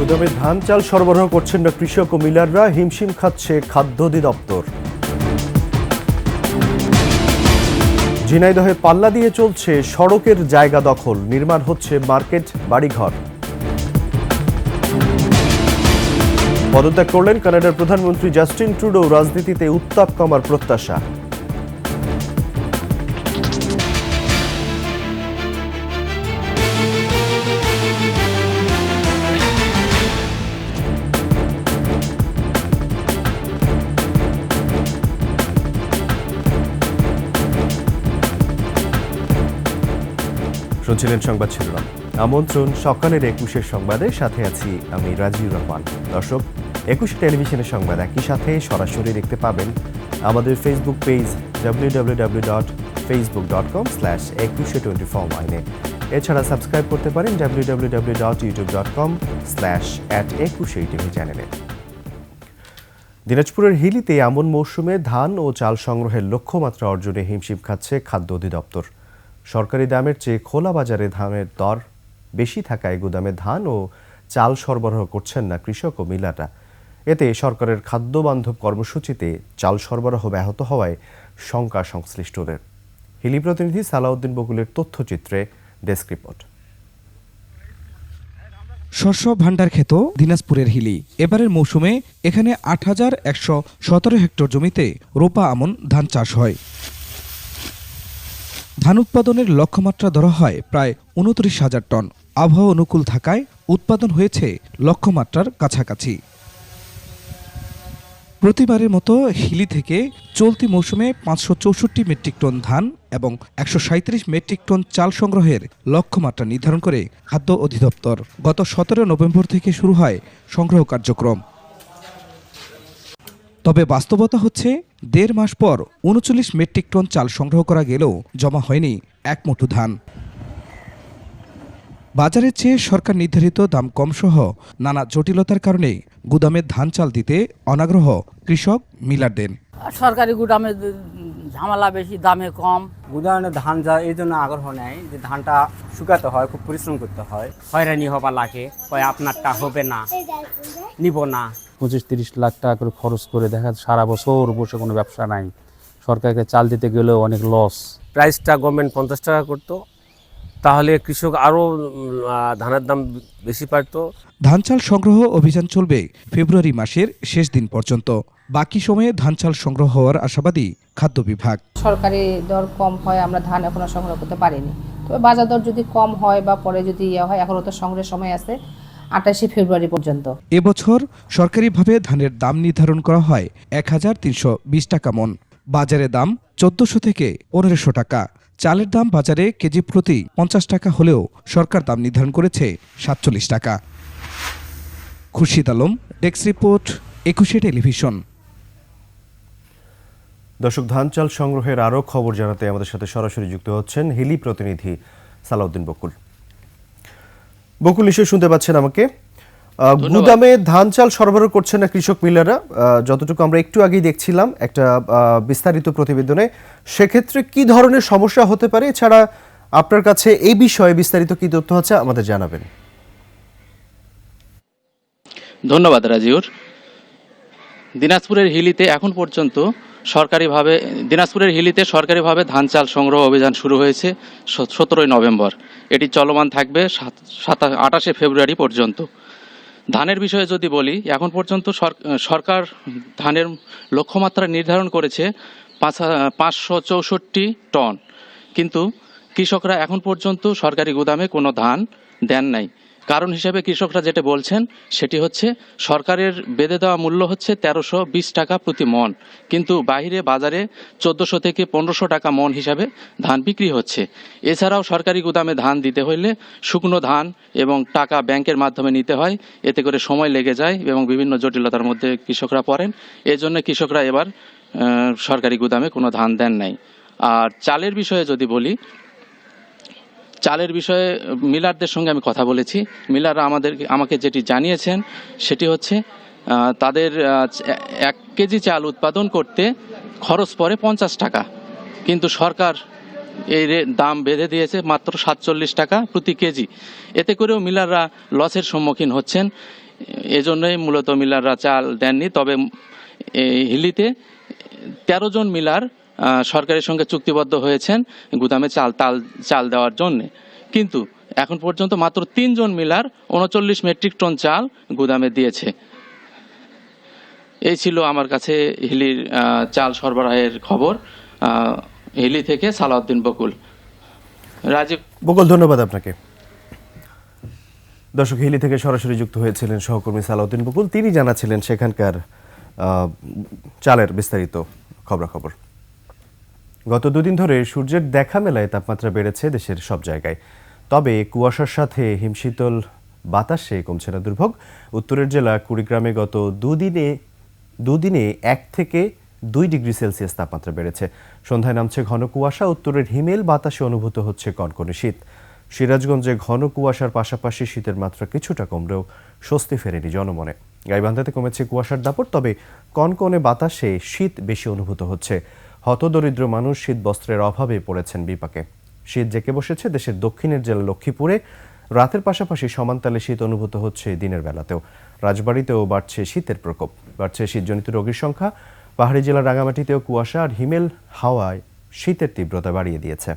গুদামে ধান চাল সরবরাহ করছেন না কৃষক ও মিলাররা, হিমশিম খাচ্ছে খাদ্য অধিদপ্তর। ঝিনাইদহে পাল্লা দিয়ে চলছে সড়কের জায়গা দখল, নির্মাণ হচ্ছে মার্কেট, বাড়িঘর। পদত্যাগ করলেন কানাডার প্রধানমন্ত্রী জাস্টিন ট্রুডো, রাজনীতিতে উত্তাপ কমার প্রত্যাশা। শুনছিলেন সংবাদ শিরোনাম। আমন্ত্রণ সকালের ২১-এর সংবাদে, সাথে আছি আমি রাজিউর রহমান। দর্শক, ২১ টেলিভিশনের সংবাদ একই সাথে সরাসরি দেখতে পাবেন আমাদের ফেসবুক পেজ www.facebook.com/2124 এছাড়া সাবস্ক্রাইব করতে পারেন www.youtube.com/@21TV চ্যানেলে। দিনাজপুরের হিলিতে আমন মৌসুমে ধান ও চাল সংগ্রহের লক্ষ্যমাত্রা অর্জনে হিমশিম খাচ্ছে খাদ্য অধিদপ্তর। সরকারি দামের চেয়ে খোলা বাজারে ধানের দর বেশি থাকায় গুদামে ধান ও চাল সরবরাহ করছেন না কৃষক ও মিলাররা। এতে সরকারের খাদ্যবান্ধব কর্মসূচিতে চাল সরবরাহ ব্যাহত হওয়ায় শঙ্কা সংশ্লিষ্টদের। হিলি প্রতিনিধি সালাউদ্দিন বকুলের তথ্যচিত্রে ডেস্ক রিপোর্ট। শস্য ভাণ্ডার ক্ষেত দিনাজপুরের হিলি। এবারের মৌসুমে এখানে ৮,১১৭ হেক্টর জমিতে রোপা আমন ধান চাষ হয়। ধান উৎপাদনের লক্ষ্যমাত্রা ধরা হয় প্রায় ২৯,০০০ টন। আবহাওয়া অনুকূল থাকায় উৎপাদন হয়েছে লক্ষ্যমাত্রার কাছাকাছি। প্রতিবারের মতো হিলি থেকে চলতি মৌসুমে ৫৬৪ মেট্রিক টন ধান এবং ১৩৭ মেট্রিক টন চাল সংগ্রহের লক্ষ্যমাত্রা নির্ধারণ করে খাদ্য অধিদপ্তর। গত ১৭ নভেম্বর থেকে শুরু হয় সংগ্রহ কার্যক্রম। তবে বাস্তবতা হচ্ছে ১.৫ মাস পর ৩৯ মেট্রিক টন চাল সংগ্রহ করা গেলেও জমা হয়নি এক মুঠো ধান। বাজারের চেয়ে সরকার নির্ধারিত দাম কমসহ নানা জটিলতার কারণে গুদামে ধান চাল দিতে অনাগ্রহ কৃষক মিলারদের। সরকারি গুদামে ঝামেলা বেশি, দামে কম। গুদামে ধান যা এই জন্য আগ্রহ নেয় যে ধানটা শুকাতে হয়, খুব পরিশ্রম করতে হয়, হয়রানি হবা লাগে, কয় আপনারটা হবে না, নিব না। ২৫-৩০ লাখ টাকা করে খরচ করে দেখা সারা বছর বসে কোনো ব্যবসা নাই, সরকারকে চাল দিতে গেলেও অনেক লস। প্রাইসটা গভর্নমেন্ট ৫০ টাকা করতো, তাহলে কৃষক আরও ধানের দাম বেশি পাইতো। ধান চাল সংগ্রহ অভিযান চলবে ফেব্রুয়ারি মাসের শেষ দিন পর্যন্ত। বাকি সময়ে ধান চাল সংগ্রহ হওয়ার আশাবাদী খাদ্য বিভাগ। সরকারি দর কম হয়, আমরা ধান এখনো সংগ্রহ করতে পারিনি। তবে বাজার দর যদি কম হয় বা পরে যদি হয়, এখনো তো সংগ্রহের সময় আছে ২৮শে ফেব্রুয়ারি পর্যন্ত। এবছর সরকারিভাবে ধানের দাম নির্ধারণ করা হয় ১,৩২০ টাকা মন। বাজারে দাম ১৪০০ থেকে ১৫০০ টাকা। চালের দাম বাজারে কেজি প্রতি ৫০ টাকা হলেও সরকার দাম নির্ধারণ করেছে ৪৭ টাকা। Khurshid Alam, desk report, ২১ television. দর্শক, ধান চাল সংগ্রহের আরও খবর জানাতে আমাদের সাথে সরাসরি যুক্ত হচ্ছেন হিলি প্রতিনিধি সালাউদ্দিন বকুল। বকুল, নিশ্চয়ই শুনতে পাচ্ছেন আমাকে? গুদামে ধান চাল সরবরাহ করছেন না কৃষক মিলাররা, যতটুকু আমরা একটু আগেই দেখছিলাম একটা বিস্তারিত প্রতিবেদনে। সেক্ষেত্রে কি ধরনের সমস্যা হতে পারে? এছাড়া আপনার কাছে এই বিষয়ে বিস্তারিত কি তথ্য আছে আমাদের জানাবেন। ধন্যবাদ রাজিউর। দিনাজপুরের হিলিতে সরকারিভাবে ধান চাল সংগ্রহ অভিযান শুরু হয়েছে ১৭ নভেম্বর। এটি চলমান থাকবে ২৮শে ফেব্রুয়ারি পর্যন্ত। ধানের বিষয়ে যদি বলি, এখন পর্যন্ত সরকার ধানের লক্ষ্যমাত্রা নির্ধারণ করেছে ৫৬৪ টন, কিন্তু কৃষকরা এখন পর্যন্ত সরকারি গুদামে কোনো ধান দেন নাই। কারণ হিসেবে কৃষকরা যেটা বলছেন সেটি হচ্ছে সরকারের বেঁধে দেওয়া মূল্য হচ্ছে ১৩২০ টাকা প্রতি মন, কিন্তু বাইরে বাজারে ১৪০০ থেকে ১৫০০ টাকা মন হিসাবে ধান বিক্রি হচ্ছে। এছাড়াও সরকারি গুদামে ধান দিতে হলে শুকনো ধান এবং টাকা ব্যাংকের মাধ্যমে নিতে হয়, এতে করে সময় লেগে যায় এবং বিভিন্ন জটিলতার মধ্যে কৃষকরা পড়েন। এজন্য কৃষকরা এবার সরকারি গুদামে কোনো ধান দেন নাই। আর চালের বিষয়ে যদি বলি, চালের বিষয়ে মিলারদের সঙ্গে আমি কথা বলেছি। মিলাররা আমাকে যেটি জানিয়েছেন সেটি হচ্ছে তাদের ১ কেজি চাল উৎপাদন করতে খরচ পড়ে ৫০ টাকা, কিন্তু সরকার এই দাম বেঁধে দিয়েছে মাত্র ৪৭ টাকা প্রতি কেজি। এতে করেও মিলাররা লসের সম্মুখীন হচ্ছেন। এজন্যই মূলত মিলাররা চাল দেননি। তবে এই হিলিতে 13 জন মিলার সরকারের সঙ্গে চুক্তিবদ্ধ হয়েছেন গুদামে চাল দেওয়ার জন্য, কিন্তু এখন পর্যন্ত মাত্র 3 জন মিলার 39 মেট্রিক টন চাল গুদামে দিয়েছে। এই ছিল আমার কাছে হিলির চাল সরবরাহের খবর। হিলি থেকে সালাউদ্দিন বকুল। রাজীব বকুল, ধন্যবাদ আপনাকে। দর্শক, হিলি থেকে সরাসরি যুক্ত হয়েছিলেন সহকর্মী সালাউদ্দিন বকুল। তিনি জানাচ্ছিলেন সেখানকার চালের বিস্তারিত খবরাখবর। গত দুদিন ধরে সূর্যের দেখা মেলায় তাপমাত্রা বেড়েছে দেশের সব জায়গায়, তবে কুয়াশার সাথে হিমশীতল বাতাসে কমছে না দুর্ভোগ। উত্তরের জেলা কুড়িগ্রামে গত দুদিনে 1 থেকে 2 ডিগ্রি সেলসিয়াস তাপমাত্রা বেড়েছে। সন্ধ্যায় নামছে ঘন কুয়াশা, উত্তরের হিমেল বাতাসে অনুভূত হচ্ছে কনকনে শীত। সিরাজগঞ্জে ঘন কুয়াশার পাশাপাশি শীতের মাত্রা কিছুটা কমলেও স্বস্তি ফেরেনি জনমনে। গাইবান্ধাতে কমেছে কুয়াশার দাপট, তবে কনকনে বাতাসে শীত বেশি অনুভূত হচ্ছে। হতদরিদ্র মানুষ শীত বস্ত্রের অভাবে পড়েছেন বিপাকে। শীত জেঁকে বসেছে দেশের দক্ষিণের জেলা লক্ষ্মীপুরে। রাতের পাশাপাশি সমানতালে শীত অনুভূত হচ্ছে দিনের বেলাতেও। রাজবাড়ীতেও বাড়ছে শীতের প্রকোপ, বাড়ছে শীতজনিত রোগীর সংখ্যা। পাহাড়ি জেলার রাঙামাটিতেও কুয়াশা আর হিমেল হাওয়ায় শীতের তীব্রতা বাড়িয়ে দিয়েছে।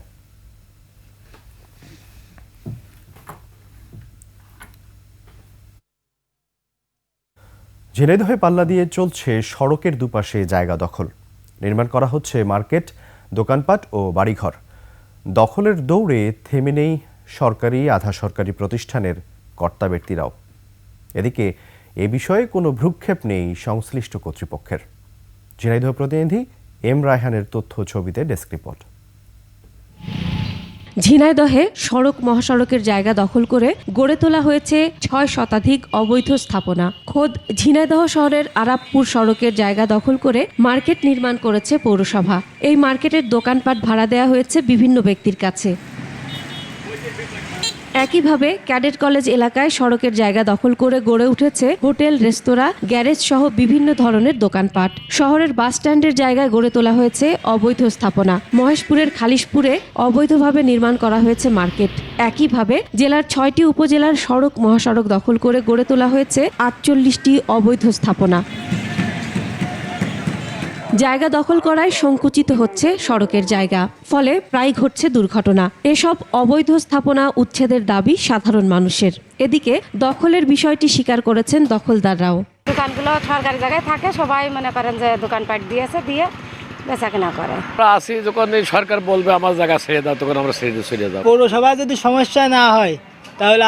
ঝিনাইদহে পাল্লা দিয়ে চলছে সড়কের দুপাশে জায়গা দখল। নির্মাণ করা হচ্ছে মার্কেট, দোকানপাট ও বাড়িঘর। দখলের দৌড়ে থেমে নেই সরকারি আধা সরকারি প্রতিষ্ঠানের কর্তা ব্যক্তিরাও। এদিকে এ বিষয়ে কোনো ভ্রুক্ষেপ নেই সংশ্লিষ্ট কর্তৃপক্ষের। ঝিনাইদহ প্রতিনিধি এম রায়হানের তথ্য ছবিতে ডেস্ক রিপোর্ট। ঝিনাইদহে সড়ক মহাসড়কের জায়গা দখল করে গড়ে তোলা হয়েছে 6 শতাধিক অবৈধ স্থাপনা। খোদ ঝিনাইদহ শহরের আরাবপুর সড়কের জায়গা দখল করে মার্কেট নির্মাণ করেছে পৌরসভা। এই মার্কেটের দোকানপাট ভাড়া দেওয়া হয়েছে বিভিন্ন ব্যক্তির কাছে। একইভাবে ক্যাডেট কলেজ এলাকায় সড়কের জায়গা দখল করে গড়ে উঠেছে হোটেল, রেস্তোরাঁ, গ্যারেজ সহ বিভিন্ন ধরনের দোকানপাট। শহরের বাস স্ট্যান্ডের জায়গায় গড়ে তোলা হয়েছে অবৈধ স্থাপনা। মহেশপুরের খালিশপুরে অবৈধভাবে নির্মাণ করা হয়েছে মার্কেট। একইভাবে জেলার 6টি উপজেলার সড়ক মহাসড়ক দখল করে গড়ে তোলা হয়েছে 48টি অবৈধ স্থাপনা। জায়গা দখল করায় সংকুচিত হচ্ছে সড়কের জায়গা, ফলে প্রায় ঘটছে দুর্ঘটনা। এসব অবৈধ স্থাপনা উচ্ছেদের দাবি সাধারণ মানুষের। এদিকে দখলের বিষয়টি স্বীকার করেছেন দখলদাররাও। দোকানগুলো সরকারি জায়গায় থাকে, সবাই মনে করেন যে দোকানপাট দিয়েছে, দিয়ে বেচা কেনা করে। আসি যখন সরকার বলবে আমার জায়গা ছেড়ে দাও, তখন আমরা ছেড়ে দাও। পৌরসভা যদি সমস্যা না হয় তাহলে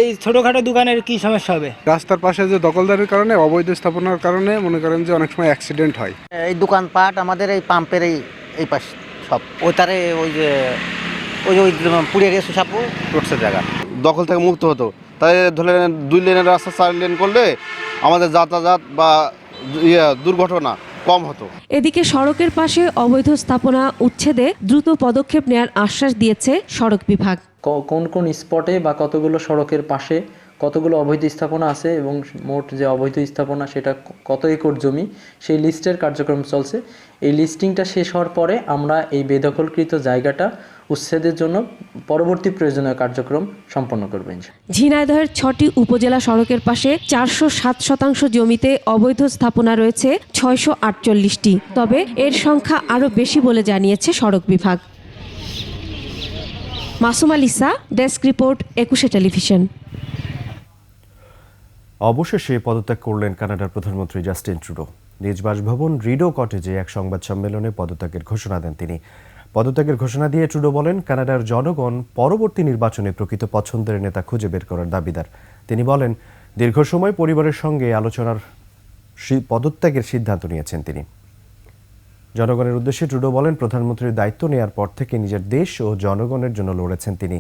এই ছোটখাটো দোকানের কি সমস্যা হবে? রাস্তার পাশে যে দখলদারির কারণে, অবৈধ স্থাপনার কারণে মনে করেন যে অনেক সময় অ্যাক্সিডেন্ট হয়। এই দোকানপাট আমাদের এই পাম্পের এই পাশ সব ওইটারে ওই পুড়িয়ে গেছে সব রোডসের জায়গা দখল থেকে মুক্ত হতো। তাই ধরেন 2 লেনের রাস্তা 4 লেন করলে আমাদের যাতায়াত বা দুর্ঘটনা কম হতো। এদিকে সড়কের পাশে অবৈধ স্থাপনা উচ্ছেদে দ্রুত পদক্ষেপ নেওয়ার আশ্বাস দিয়েছে সড়ক বিভাগ। কোন কোন স্পটে বা কতগুলো সড়কের পাশে কতগুলো অবৈধ স্থাপনা আছে এবং মোট যে অবৈধ স্থাপনা সেটা কত একর জমি, সেই লিস্টের কার্যক্রম চলছে। এই লিস্টিংটা শেষ হওয়ার পরে আমরা এই বেদখলকৃত জায়গাটা উচ্ছেদের জন্য পরবর্তী প্রয়োজনীয় কার্যক্রম সম্পন্ন করব। ঝিনাইদহের 6টি উপজেলা সড়কের পাশে 407% জমিতে অবৈধ স্থাপনা রয়েছে 648টি, তবে এর সংখ্যা আরও বেশি বলে জানিয়েছে সড়ক বিভাগ। Masum আলিসা, desk report, 21 television. অবশেষে পদত্যাগ করলেন কানাডার প্রধানমন্ত্রী জাস্টিন ট্রুডো। নিজ বাসভবন রিডো কটেজে এক সংবাদ সম্মেলনে পদত্যাগের ঘোষণা দেন তিনি। পদত্যাগের ঘোষণা দিয়ে ট্রুডো বলেন, কানাডার জনগণ পরবর্তী নির্বাচনে প্রকৃত পছন্দের নেতা খুঁজে বের করার দাবিদার। তিনি বলেন, দীর্ঘ সময় পরিবারের সঙ্গে আলোচনার পদত্যাগের সিদ্ধান্ত নিয়েছেন তিনি। জনগণের উদ্দেশ্যে ট্রুডো বলেন, প্রধানমন্ত্রীর দায়িত্ব নেওয়ার পর থেকে নিজের দেশ ও জনগণের জন্য লড়েছেন তিনি।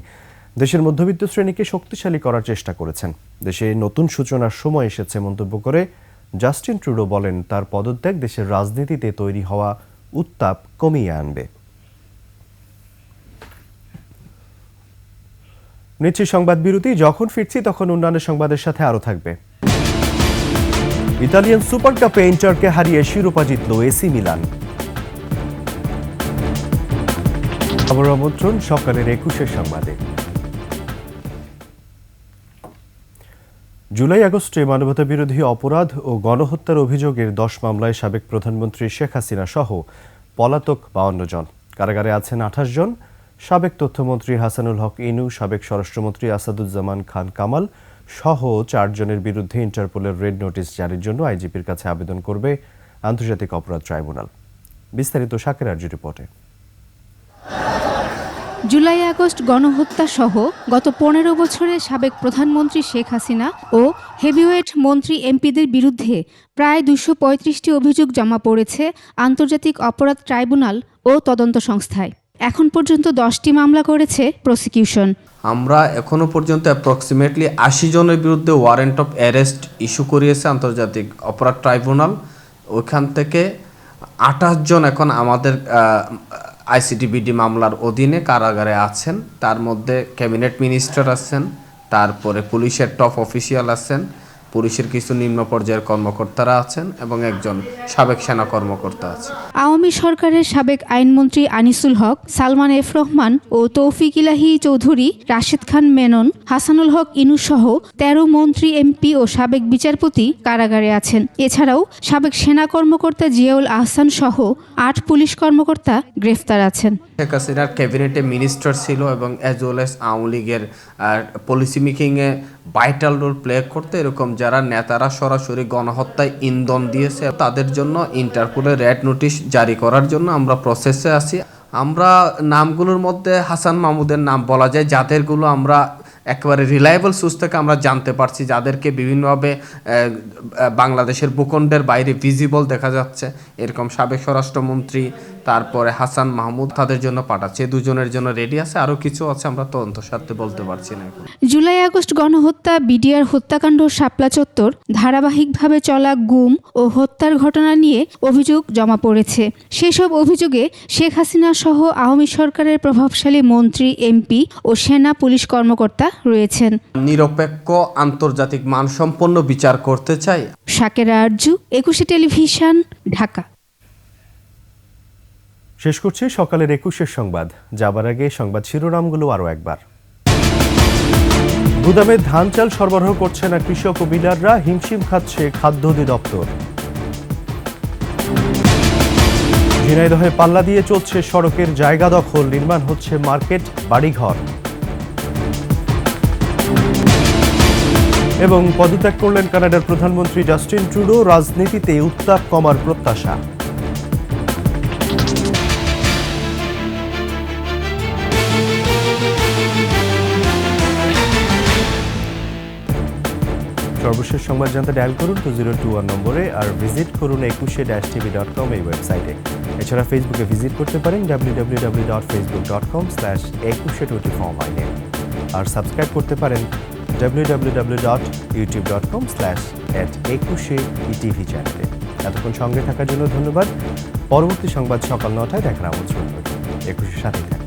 দেশের মধ্যবিত্ত শ্রেণীকে শক্তিশালী করার চেষ্টা করেছেন। দেশে নতুন সূচনার সময় এসেছে মন্তব্য করে জাস্টিন ট্রুডো বলেন, তার পদত্যাগ দেশের রাজনীতিতে তৈরি হওয়া উত্তাপ কমিয়ে আনবে। নিচ্ছি সংবাদ বিরতি। যখন ফিরছি তখন অন্যান্য সংবাদের সাথে আরও থাকবে। ইতালিয়ান সুপার কাপে ইন্টারকে হারিয়ে শিরোপা জিতল এসি মিলান। খবর আমন্ত্রণ সকালের 21 সংবাদে। জুলাই আগস্টে মানবতাবিরোধী অপরাধ ও গণহত্যার অভিযোগের 10 মামলায় সাবেক প্রধানমন্ত্রী শেখ হাসিনা সহ পলাতক 52 জন, কারাগারে আছেন 28 জন। সাবেক তথ্যমন্ত্রী হাসানুল হক ইনু, সাবেক স্বরাষ্ট্রমন্ত্রী আসাদুজ্জামান খান কামাল সহ 4 জনের বিরুদ্ধে ইন্টারপোলের রেড নোটিশ জারির জন্য আইজিপির কাছে আবেদন করবে আন্তর্জাতিক অপরাধ ট্রাইব্যুনাল। বিস্তারিত শাকের আরজি রিপোর্টে। জুলাই আগস্ট গণহত্যা সহ গত 15 বছরে সাবেক প্রধানমন্ত্রী শেখ হাসিনা ও হেভিওয়েট মন্ত্রী এমপিদের বিরুদ্ধে প্রায় 235টি অভিযোগ জমা পড়েছে আন্তর্জাতিক অপরাধ ট্রাইব্যুনাল ও তদন্ত সংস্থায়। এখন পর্যন্ত 10টি মামলা করেছে প্রসিকিউশন। আমরা এখনো পর্যন্ত অ্যাপ্রক্সিমেটলি 80 জনের বিরুদ্ধে ওয়ারেন্ট অফ অ্যারেস্ট ইস্যু করিয়েছে আন্তর্জাতিক অপরাধ ট্রাইব্যুনাল। ওইখান থেকে 28 জন এখন আমাদের আইসিটিবিডি মামলার অধীনে কারাগারে আছেন। তার মধ্যে ক্যাবিনেট মিনিস্টার আছেন, তারপরে পুলিশের টপ অফিসিয়াল আছেন, পুলিশের কিছু নিম্ন পর্যায়ের কর্মকর্তারা আছেন এবং একজন সাবেক সেনা কর্মকর্তা আছে। আওয়ামী সরকারের সাবেক আইনমন্ত্রী আনিসুল হক, সালমান এফ রহমান ও তৌফিক ইলাহি চৌধুরী, রাশেদ খান মেনন, হাসানুল হক ইনু সহ 13 মন্ত্রী, এমপি ও সাবেক বিচারপতি কারাগারে আছেন। এছাড়াও সাবেক সেনা কর্মকর্তা জিয়াউল আহসান সহ 8 পুলিশ কর্মকর্তা গ্রেফতার আছেন। শেখ হাসিনার ক্যাবিনেটে মিনিস্টার ছিল এবং অ্যাজ ওয়েল এস আওয়ামী লীগের পলিসি মেকিংয়ে ভাইটাল রোল প্লে করতে এরকম যারা নেতারা সরাসরি গণহত্যায় ইন্ধন দিয়েছে তাদের জন্য ইন্টারপোলের রেড নোটিশ জারি করার জন্য আমরা প্রসেসে আছি। আমরা নামগুলোর মধ্যে হাসান মাহমুদের নাম বলা যায়, যাদেরগুলো আমরা একেবারে রিলায়েবল সোর্স থেকে আমরা জানতে পারছি, যাদেরকে বিভিন্নভাবে বাংলাদেশের ভূখণ্ডের বাইরে ভিজিবল দেখা যাচ্ছে। এরকম সাবেক স্বরাষ্ট্রমন্ত্রী, তারপরে হাসান মাহমুদ, তাদের জন্য পাঠাচ্ছে। 2 জনের জন্য রেডি আছে, আরও কিছু আছে, আমরা তদন্ত স্বার্থে বলতে পারছি না। জুলাই আগস্ট গণহত্যা, বিডিআর হত্যাকাণ্ড, শাপলা চত্বর, ধারাবাহিকভাবে চলা গুম ও হত্যার ঘটনা নিয়ে অভিযোগ জমা পড়েছে। সেসব অভিযোগে শেখ হাসিনা সহ আওয়ামী সরকারের প্রভাবশালী মন্ত্রী, এমপি ও সেনা পুলিশ কর্মকর্তা রয়েছেন। নিরপেক্ষ আন্তর্জাতিক মানসম্পন্ন বিচার করতে চাই। শাকের আরজু, 21 টেলিভিশন, ঢাকা। শেষ করছি সকালের 21 সংবাদ। যাবার আগে সংবাদ শিরোনামগুলো আরও একবার। গুদামে ধান চাল সরবরাহ করছে না কৃষক ও মিলাররা, হিমশিম খাচ্ছে খাদ্য অধিদপ্তর। ঝিনাইদহে পাল্লা দিয়ে চলছে সড়কের জায়গা দখল, নির্মাণ হচ্ছে মার্কেট, বাড়িঘর। এবং পদত্যাগ করলেন কানাডার প্রধানমন্ত্রী জাস্টিন ট্রুডো, রাজনীতিতে উত্তাপ কমার প্রত্যাশা। সর্বশেষ সংবাদ জানতে ডায়াল করুন 2021 নম্বরে, আর ভিজিট করুন 21-tv.com এই ওয়েবসাইটে। এছাড়া ফেসবুকে ভিজিট করতে পারেন www.facebook.com/2124 আর সাবস্ক্রাইব করতে পারেন www.youtube.com/@21tv চ্যানেলে। এতক্ষণ সঙ্গে থাকার জন্য ধন্যবাদ। পরবর্তী সংবাদ সকাল 9টায় দেখার আমন্ত্রণ রইল। 21 সাথে থাকুন।